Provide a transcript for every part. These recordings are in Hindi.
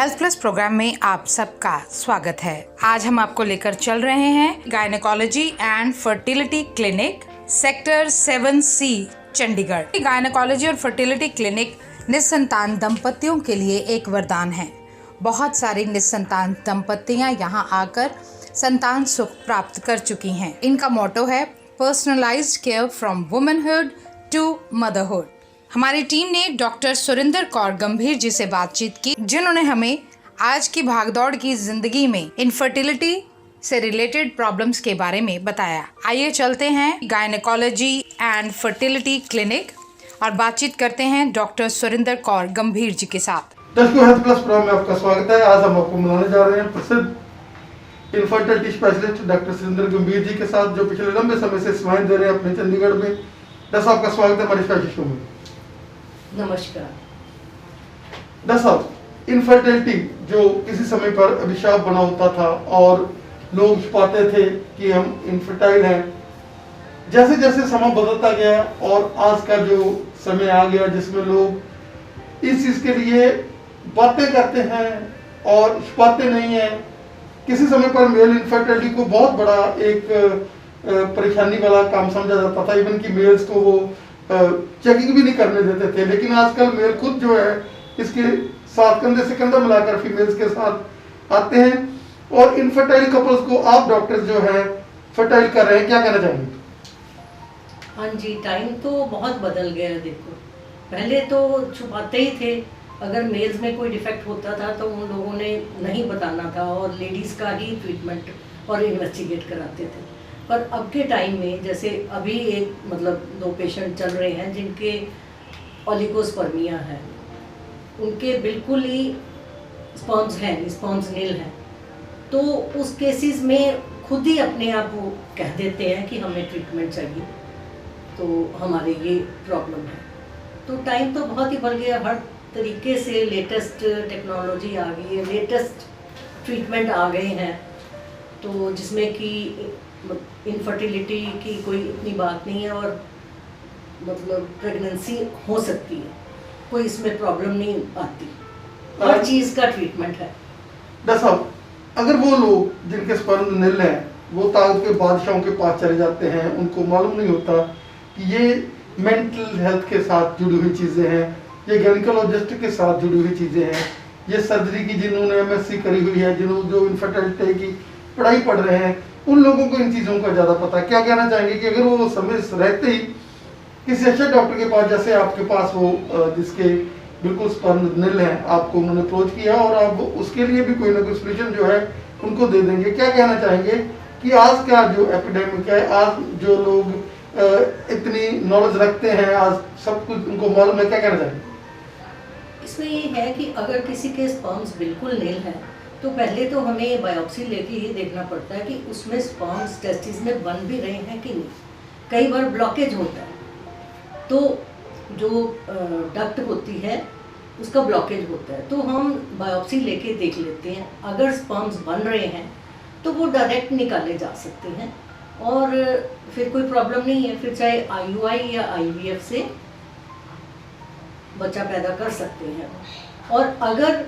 हेल्थ प्लस प्रोग्राम में आप सबका स्वागत है। आज हम आपको लेकर चल रहे हैं gynaecology and fertility clinic sector 7C Chandigarh. Gynaecology और फर्टिलिटी क्लिनिक निसंतान दंपतियों के लिए एक वरदान है। बहुत सारी निसंतान दंपतियां यहां आकर संतान सुख प्राप्त कर चुकी हैं। इनका मोटो है personalised care from womanhood to motherhood. हमारी टीम ने डॉक्टर सुरिंदर कौर गंभीर जी से बातचीत की, जिन्होंने हमें आज की भागदौड़ की जिंदगी में इनफर्टिलिटी से रिलेटेड प्रॉब्लम्स के बारे में बताया। आइए चलते हैं गायनेकोलॉजी एंड फर्टिलिटी क्लिनिक और बातचीत करते हैं डॉक्टर सुरिंदर कौर गंभीर जी के साथ। दर्शकों, हेल्थ प्लस प्रोग्राम में आपका स्वागत है। आज हम आपको मिलाने जा रहे हैं प्रसिद्ध इनफर्टिलिटी स्पेशलिस्ट डॉक्टर सुरिंदर गंभीर जी के साथ, जो पिछले लंबे समय से सेवाएं दे रहे हैं अपने चंडीगढ़ में। डॉक्टर साहब, आपका स्वागत है हमारे स्पेशल शो में। नमस्कार। डॉक्टर साहब, इनफर्टिलिटी जो किसी समय पर अभिशाप बना होता था और लोग छुपाते थे कि हम इनफर्टाइल हैं, जैसे जैसे समय बदलता गया और आज का जो समय आ गया जिसमें लोग इस चीज के लिए बातें करते हैं और छुपाते नहीं हैं। किसी समय पर मेल इनफर्टिलिटी को बहुत बड़ा एक परेशानी वाला काम समझा जाता था, इवन कि मेल्स को वो चेकिंग भी नहीं करने देते थे। लेकिन आजकल मेल खुद जो है इसके साथ कंधे से कंधा मिलाकर फीमेल्स के साथ आते हैं और इनफर्टाइल कपल्स को आप डॉक्टर जो है फर्टाइल कर रहे हैं, क्या कहना चाहेंगे? हाँ जी, टाइम तो बहुत बदल गया है। देखो, पहले तो छुपाते ही थे। अगर मेल्स में कोई डिफेक्ट होता था तो उन लोगों ने नहीं बताना था और लेडीज़ का ही ट्रीटमेंट और इन्वेस्टिगेट कराते थे। पर अब के टाइम में, जैसे अभी एक दो पेशेंट चल रहे हैं जिनके ओलिगोस्पर्मिया है, उनके बिल्कुल ही स्पर्म्स हैं, स्पर्म्स नील हैं, तो उस केसेस में खुद ही अपने आप वो कह देते हैं कि हमें ट्रीटमेंट चाहिए, तो हमारे ये प्रॉब्लम है। तो टाइम तो बहुत ही बढ़ गया, हर तरीके से लेटेस्ट टेक्नोलॉजी आ गई है, लेटेस्ट ट्रीटमेंट आ गए हैं, तो जिसमें कि इनफर्टिलिटी की कोई इतनी बात नहीं है और प्रेगनेंसी हो सकती है, कोई इसमें प्रॉब्लम नहीं आती, हर चीज़ का ट्रीटमेंट है। डॉक्टर साहब, अगर वो लोग जिनके स्पर्म नील हैं वो ताकत के बादशाहों के पास चले जाते हैं, उनको मालूम नहीं होता कि ये मेंटल हेल्थ के साथ जुड़ी हुई चीज़ें हैं, ये गायनेकोलॉजिस्ट के साथ जुड़ी हुई चीज़ें हैं, ये सर्जरी की जिन्होंने MSc करी हुई है, जिन्होंने जो इनफर्टिलिटी की पढ़ाई पढ़ रहे हैं, उन लोगों को इन चीज़ों का ज़्यादा पता है। क्या कहना चाहेंगे कि अगर वो समय रहते ही किसी अच्छे डॉक्टर के पास, जैसे आपके पास वो जिसके बिल्कुल स्पर्म नील हैं, आपको उन्होंने अप्रोच किया और आप उसके लिए भी कोई ना कोई सोल्यूशन जो है उनको दे देंगे, क्या कहना चाहेंगे कि आज का जो एपिडेमिक है, आज जो लोग इतनी नॉलेज रखते हैं, आज सब कुछ उनको मालूम है, क्या कहना चाहेंगे? इसमें ये है कि अगर किसी के स्पर्म्स बिल्कुल नील हैं तो पहले तो हमें बायोप्सी लेके ये देखना पड़ता है कि उसमें स्पर्म्स टेस्टिस में बन भी रहे हैं कि नहीं। कई बार ब्लॉकेज होता है, तो जो डक्ट होती है उसका ब्लॉकेज होता है, तो हम बायोप्सी लेके देख लेते हैं। अगर स्पर्म्स बन रहे हैं तो वो डायरेक्ट निकाले जा सकते हैं और फिर कोई प्रॉब्लम नहीं है, फिर चाहे IUI या IVF से बच्चा पैदा कर सकते हैं। और अगर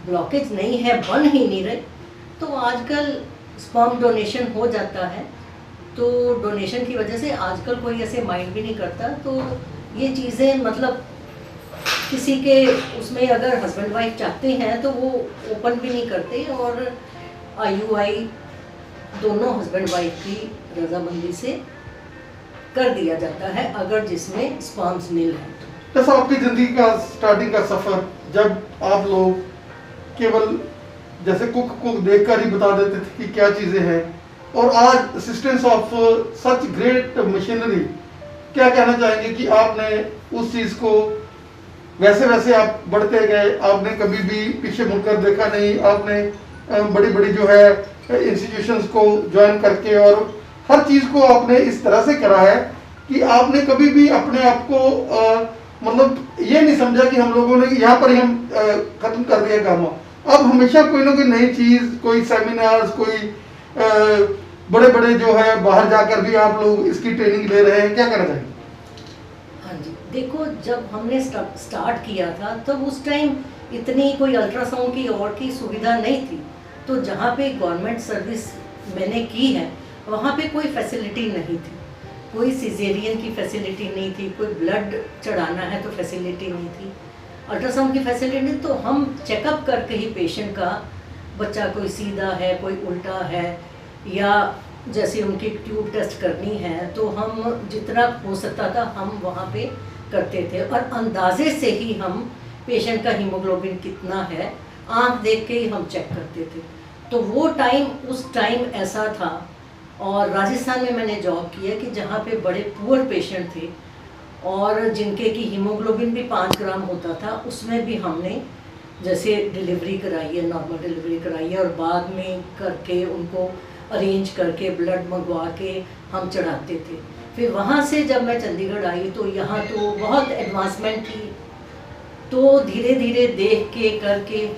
ब्लॉकेज नहीं है, बन ही नहीं रहे, तो आजकल स्पर्म डोनेशन हो जाता है, तो डोनेशन की वजह से आजकल कोई ऐसे माइंड भी नहीं करता। तो ये चीज़ें किसी के उसमें अगर हस्बैंड वाइफ चाहते हैं तो वो ओपन भी नहीं करते और IUI दोनों हस्बैंड वाइफ की रजामंदी से कर दिया जाता है अगर जिसमें स्पर्म्स नील है। जैसा आपकी जिंदगी का स्टार्टिंग का सफर, जब आप लोग केवल जैसे कुक देखकर ही बता देते थे कि क्या चीजें हैं, और आज assistance of such great machinery, क्या कहना चाहेंगे कि आपने उस चीज को वैसे वैसे आप बढ़ते गए, आपने कभी भी पीछे मुड़कर देखा नहीं, आपने बड़ी बड़ी जो है इंस्टीट्यूशंस को ज्वाइन करके और हर चीज को आपने इस तरह से करा है कि आपने कभी भी अपने आप को ये नहीं समझा कि हम लोगों ने यहाँ पर ही हम खत्म कर दिया काम। अब हमेशा कोई ना कोई नई चीज, कोई सेमिनार्स, कोई बड़े बड़े जो है बाहर जाकर भी आप लोग इसकी ट्रेनिंग ले रहे हैं, क्या करना चाहिए? हाँ जी, देखो, जब हमने स्टार्ट किया था तब उस टाइम इतनी कोई अल्ट्रासाउंड की और की सुविधा नहीं थी। तो जहाँ पे गवर्नमेंट सर्विस मैंने की है वहाँ पे कोई फैसिलिटी नहीं थी, कोई सिजेरियन की फैसिलिटी नहीं थी, कोई ब्लड चढ़ाना है तो फैसिलिटी नहीं थी, अल्ट्रासाउंड की फैसिलिटी नहीं। तो हम चेकअप करके ही पेशेंट का, बच्चा कोई सीधा है कोई उल्टा है, या जैसे उनकी ट्यूब टेस्ट करनी है, तो हम जितना हो सकता था हम वहाँ पे करते थे। और अंदाजे से ही हम पेशेंट का हीमोग्लोबिन कितना है आंख देख के ही हम चेक करते थे। तो वो टाइम, उस टाइम ऐसा था। और राजस्थान में मैंने जॉब किया कि जहाँ पे बड़े पुअर पेशेंट थे और जिनके की हीमोग्लोबिन भी 5 ग्राम होता था, उसमें भी हमने जैसे डिलीवरी कराई है, नॉर्मल डिलीवरी कराई है, और बाद में करके उनको अरेंज करके ब्लड मंगवा के हम चढ़ाते थे। फिर वहाँ से जब मैं चंडीगढ़ आई तो यहाँ तो बहुत एडवांसमेंट थी। तो धीरे धीरे देख के करके,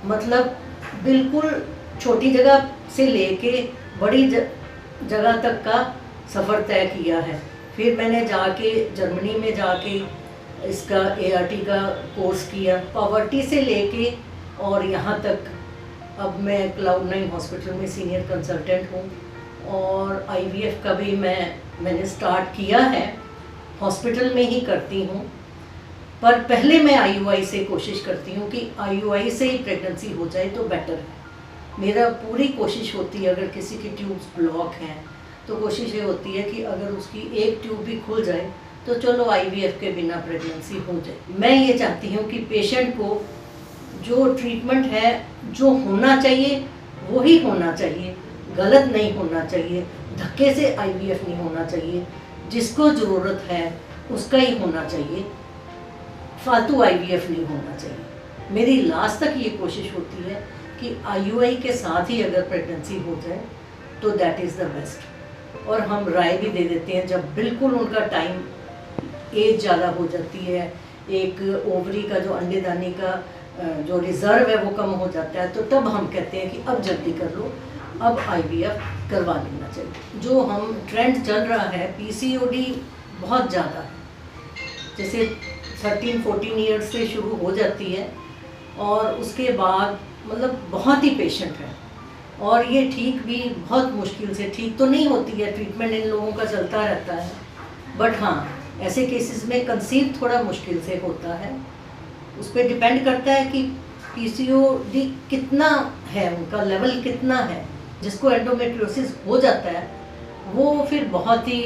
मतलब बिल्कुल छोटी जगह से लेके बड़ी जगह तक का सफ़र तय किया है। फिर मैंने जाके जर्मनी में जाके इसका ART का कोर्स किया, पॉवर्टी से लेके और यहाँ तक। अब मैं Cloud9 हॉस्पिटल में सीनियर कंसल्टेंट हूँ, और IVF का भी मैंने स्टार्ट किया है, हॉस्पिटल में ही करती हूँ। पर पहले मैं IUI से कोशिश करती हूँ कि IUI से ही प्रेगनेंसी हो जाए तो बेटर है। मेरा पूरी कोशिश होती है, अगर किसी की ट्यूब्स ब्लॉक हैं तो कोशिश ये होती है कि अगर उसकी एक ट्यूब भी खुल जाए तो चलो IVF के बिना प्रेगनेंसी हो जाए। मैं ये चाहती हूँ कि पेशेंट को जो ट्रीटमेंट है, जो होना चाहिए वही होना चाहिए, गलत नहीं होना चाहिए, धक्के से IVF नहीं होना चाहिए, जिसको ज़रूरत है उसका ही होना चाहिए, फालतू IVF नहीं होना चाहिए। मेरी लास्ट तक ये कोशिश होती है कि IUI के साथ ही अगर प्रेगनेंसी हो जाए तो दैट इज़ द बेस्ट। और हम राय भी दे देते हैं जब बिल्कुल उनका टाइम, एज ज़्यादा हो जाती है, एक ओवरी का जो अंडेदानी का जो रिज़र्व है वो कम हो जाता है, तो तब हम कहते हैं कि अब जल्दी कर लो, अब IVF करवा लेना चाहिए। जो हम ट्रेंड चल रहा है, PCOD बहुत ज़्यादा है, जैसे 13-14 ईयर्स से शुरू हो जाती है और उसके बाद मतलब बहुत ही पेशेंट है, और ये ठीक भी बहुत मुश्किल से, ठीक तो नहीं होती है, ट्रीटमेंट इन लोगों का चलता रहता है, बट हाँ ऐसे केसेस में कंसीव थोड़ा मुश्किल से होता है। उस पर डिपेंड करता है कि PCOD कितना है, उनका लेवल कितना है। जिसको एंडोमेट्रियोसिस हो जाता है वो फिर बहुत ही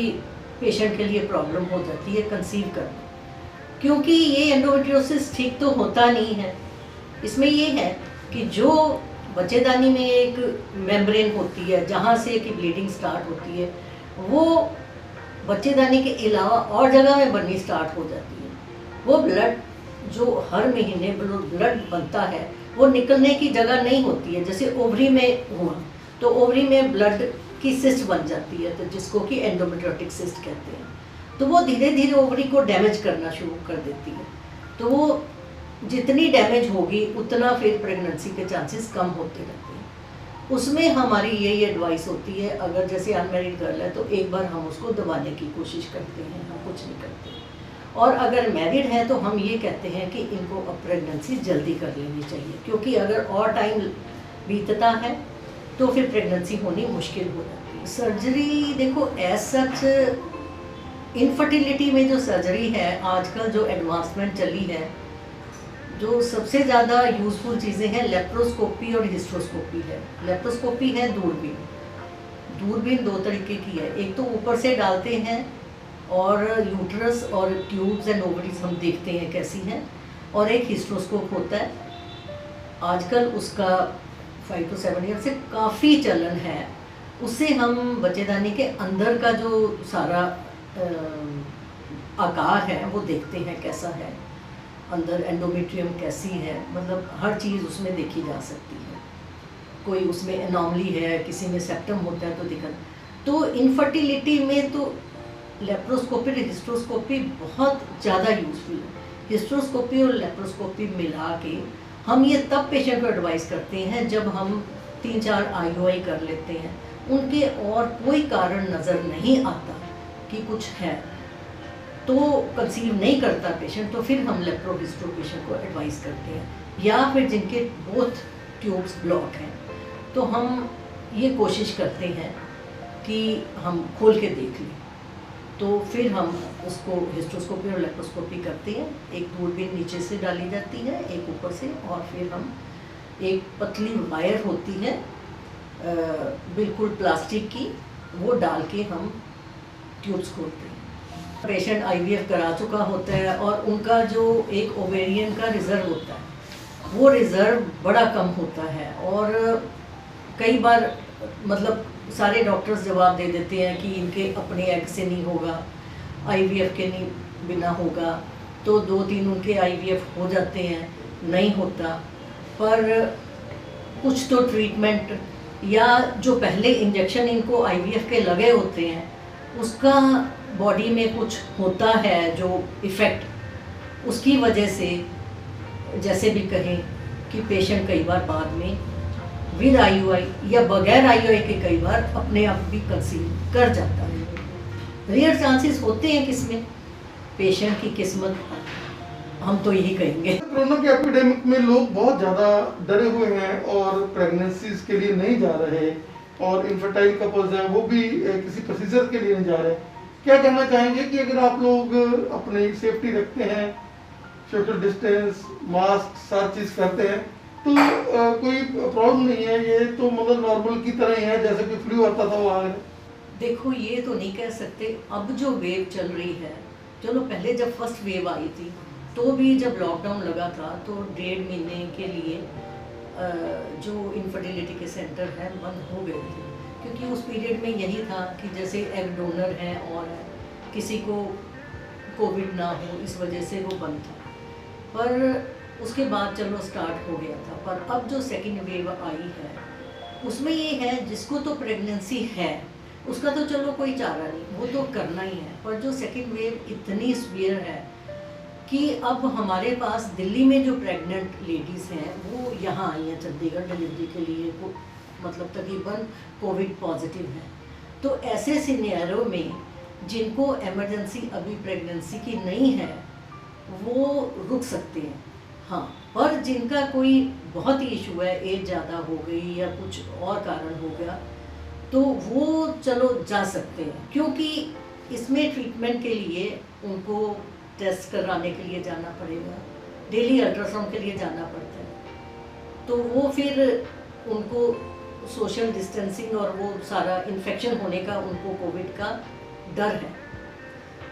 पेशेंट के लिए प्रॉब्लम हो जाती है कंसीव करना, क्योंकि ये एंडोमेट्रियोसिस ठीक तो होता नहीं है। इसमें ये है कि जो बच्चेदानी में एक मेम्ब्रेन होती है जहाँ से कि ब्लीडिंग स्टार्ट होती है, वो बच्चेदानी के अलावा और जगह में बननी स्टार्ट हो जाती है। वो ब्लड जो हर महीने ब्लड बनता है वो निकलने की जगह नहीं होती है। जैसे ओवरी में हुआ तो ओवरी में ब्लड की सिस्ट बन जाती है, तो जिसको कि एंडोमेट्रियोटिक सिस्ट कहते हैं। तो वो धीरे धीरे ओवरी को डैमेज करना शुरू कर देती है। तो वो जितनी डैमेज होगी उतना फिर प्रेगनेंसी के चांसेस कम होते रहते हैं। उसमें हमारी यही एडवाइस होती है, अगर जैसे अनमैरिड गर्ल है तो एक बार हम उसको दबाने की कोशिश करते हैं, हम कुछ नहीं करते। और अगर मैरिड है तो हम ये कहते हैं कि इनको अब प्रेगनेंसी जल्दी कर लेनी चाहिए, क्योंकि अगर और टाइम बीतता है तो फिर प्रेगनेंसी होनी मुश्किल हो जाती है। सर्जरी देखो एज सच इनफर्टिलिटी में जो सर्जरी है आजकल जो एडवांसमेंट चली है, जो सबसे ज़्यादा यूज़फुल चीज़ें हैं लेप्रोस्कोपी और हिस्ट्रोस्कोपी है। लेप्रोस्कोपी है दूरबीन, दूरबीन 2 तरीके की है, एक तो ऊपर से डालते हैं और यूट्रस और ट्यूब्स एंड ओवरीज हम देखते हैं कैसी हैं, और एक हिस्ट्रोस्कोप होता है। आजकल उसका 5 to 7 ईयर से काफ़ी चलन है। उससे हम बच्चेदानी के अंदर का जो सारा आकार है वो देखते हैं कैसा है, अंदर एंडोमेट्रियम कैसी है, मतलब हर चीज़ उसमें देखी जा सकती है। कोई उसमें एनॉमली है, किसी में सेप्टम होता है तो दिखा। तो इनफर्टिलिटी में तो लेप्रोस्कोपी और हिस्ट्रोस्कोपी बहुत ज़्यादा यूजफुल है। हिस्ट्रोस्कोपी और लेप्रोस्कोपी मिला के हम ये तब पेशेंट को एडवाइस करते हैं जब हम 3-4 IUI कर लेते हैं, उनके और कोई कारण नज़र नहीं आता कि कुछ है, तो कंसीव नहीं करता पेशेंट, तो फिर हम लेप्रो हिस्ट्रो पेशेंट को एडवाइस करते हैं। या फिर जिनके बोथ ट्यूब्स ब्लॉक हैं, तो हम ये कोशिश करते हैं कि हम खोल के देख लें। तो फिर हम उसको हिस्ट्रोस्कोपी और लेप्रोस्कोपी करते हैं। एक दूरबीन नीचे से डाली जाती है, एक ऊपर से, और फिर हम एक पतली वायर होती है बिल्कुल प्लास्टिक की, वो डाल के हम ट्यूब्स खोलते हैं। पेशेंट आईवीएफ करा चुका होता है और उनका जो एक ओवेरियन का रिज़र्व होता है, वो रिज़र्व बड़ा कम होता है, और कई बार मतलब सारे डॉक्टर्स जवाब दे देते हैं कि इनके अपने एग से नहीं होगा, आईवीएफ के नहीं बिना होगा, तो 2-3 उनके आईवीएफ हो जाते हैं, नहीं होता। पर कुछ तो ट्रीटमेंट या जो पहले इंजेक्शन इनको आईवीएफ के लगे होते हैं, उसका बॉडी में कुछ होता है जो इफ़ेक्ट, उसकी वजह से जैसे भी कहें कि पेशेंट कई बार बाद में विद आईयूआई या बगैर आईयूआई के कई बार अपने आप भी कंसीव कर जाता है। रेयर चांसेस होते हैं किसमें, पेशेंट की किस्मत, हम तो यही कहेंगे। कोरोना के एपिडेमिक में लोग बहुत ज़्यादा डरे हुए हैं और प्रेगनेंसीज के लिए नहीं जा रहे, और इनफर्टाइल कपल्स हैं वो भी किसी प्रोसीजर के लिए नहीं जा रहे। क्या कहना चाहेंगे कि अगर आप लोग अपनी सेफ्टी रखते हैं, सोशल डिस्टेंस, मास्क, सारी चीज़ करते हैं, तो कोई प्रॉब्लम नहीं है, ये तो मतलब नॉर्मल की तरह ही है, जैसे कि फ्लू आता था वो आ गया। देखो, ये तो नहीं कह सकते। अब जो वेव चल रही है, चलो पहले जब फर्स्ट वेव आई थी तो भी जब लॉकडाउन लगा था तो 1.5 महीने के लिए जो इनफर्टिलिटी के सेंटर हैं बंद हो गए थे, क्योंकि उस पीरियड में यही था कि जैसे एग डोनर हैं और किसी को कोविड ना हो, इस वजह से वो बंद था। पर उसके बाद चलो स्टार्ट हो गया था। पर अब जो सेकेंड वेव आई है उसमें ये है, जिसको तो प्रेगनेंसी है उसका तो चलो कोई चारा नहीं, वो तो करना ही है। पर जो सेकेंड वेव इतनी सीवियर है कि अब हमारे पास दिल्ली में जो प्रेग्नेंट लेडीज़ हैं वो यहाँ आई हैं चंडीगढ़ डिलीवरी के लिए, मतलब तकरीबन कोविड पॉजिटिव हैं। तो ऐसे सिनेरियो में जिनको इमरजेंसी अभी प्रेगनेंसी की नहीं है वो रुक सकते हैं, हाँ। पर जिनका कोई बहुत ही इशू है, एज ज़्यादा हो गई या कुछ और कारण हो गया, तो वो चलो जा सकते हैं, क्योंकि इसमें ट्रीटमेंट के लिए उनको टेस्ट कराने के लिए जाना पड़ेगा, डेली अल्ट्रासाउंड के लिए जाना पड़ता है। तो वो फिर उनको सोशल डिस्टेंसिंग और वो सारा इन्फेक्शन होने का उनको कोविड का डर है।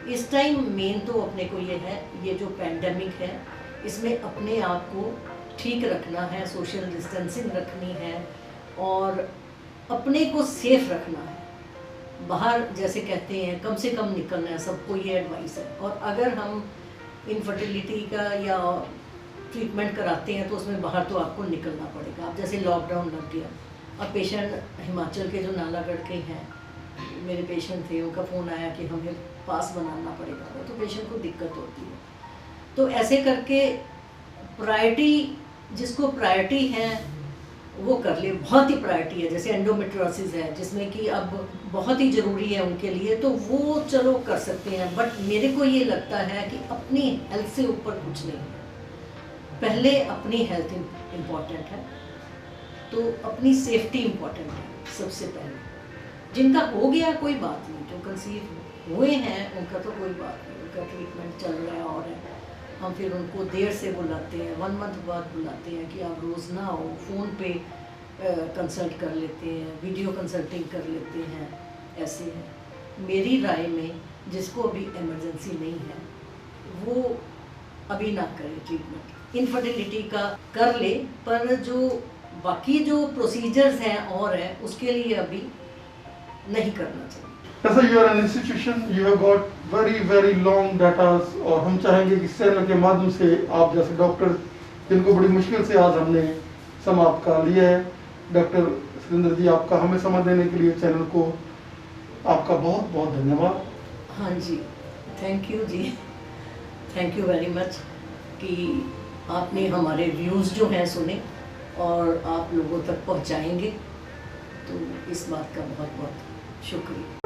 इस टाइम मेन तो अपने को ये है, ये जो पैंडेमिक है इसमें अपने आप को ठीक रखना है, सोशल डिस्टेंसिंग रखनी है और अपने को सेफ रखना है। बाहर जैसे कहते हैं कम से कम निकलना है, सबको ये एडवाइस है। और अगर हम इनफर्टिलिटी का या ट्रीटमेंट कराते हैं तो उसमें बाहर तो आपको निकलना पड़ेगा। अब जैसे लॉकडाउन लग गया, अब पेशेंट हिमाचल के जो नालागढ़ के हैं, मेरे पेशेंट थे, उनका फ़ोन आया कि हमें पास बनाना पड़ेगा, तो पेशेंट को दिक्कत होती है। तो ऐसे करके प्रायोरिटी, जिसको प्रायोरिटी है वो कर ले, बहुत ही प्रायोरिटी है। जैसे एंडोमेट्रियोसिस है जिसमें कि अब बहुत ही ज़रूरी है उनके लिए, तो वो चलो कर सकते हैं। बट मेरे को ये लगता है कि अपनी हेल्थ से ऊपर कुछ नहीं है, पहले अपनी हेल्थ इम्पॉर्टेंट है, तो अपनी सेफ्टी इम्पॉर्टेंट है सबसे पहले। जिनका हो गया कोई बात नहीं, जो कंसीव हुए हैं उनका तो कोई बात नहीं, उनका ट्रीटमेंट चल रहा है और है। हम फिर उनको देर से बुलाते हैं, 1 मंथ बाद बुलाते हैं कि आप रोज़ ना आओ, फ़ोन पे कंसल्ट कर लेते हैं, वीडियो कंसल्टिंग कर लेते हैं, ऐसे है। मेरी राय में जिसको अभी इमरजेंसी नहीं है वो अभी ना करे ट्रीटमेंट, इनफर्टिलिटी का कर ले, पर जो बाकी जो प्रोसीजर्स हैं और है उसके लिए अभी नहीं करना चाहिए। ऐसा you are an institution, you have got very long datas, और हम चाहेंगे कि इस चैनल के माध्यम से आप जैसे डॉक्टर जिनको बड़ी मुश्किल से आज हमने समय आपका लिया है, डॉक्टर सुरेंद्र जी, आपका हमें समय देने के लिए चैनल को आपका बहुत बहुत धन्यवाद। हाँ जी, थैंक यू जी, थैंक यू वेरी मच कि आपने हमारे व्यूज़ जो हैं सुने और आप लोगों तक पहुंचाएंगे, तो इस बात का बहुत बहुत शुक्रिया।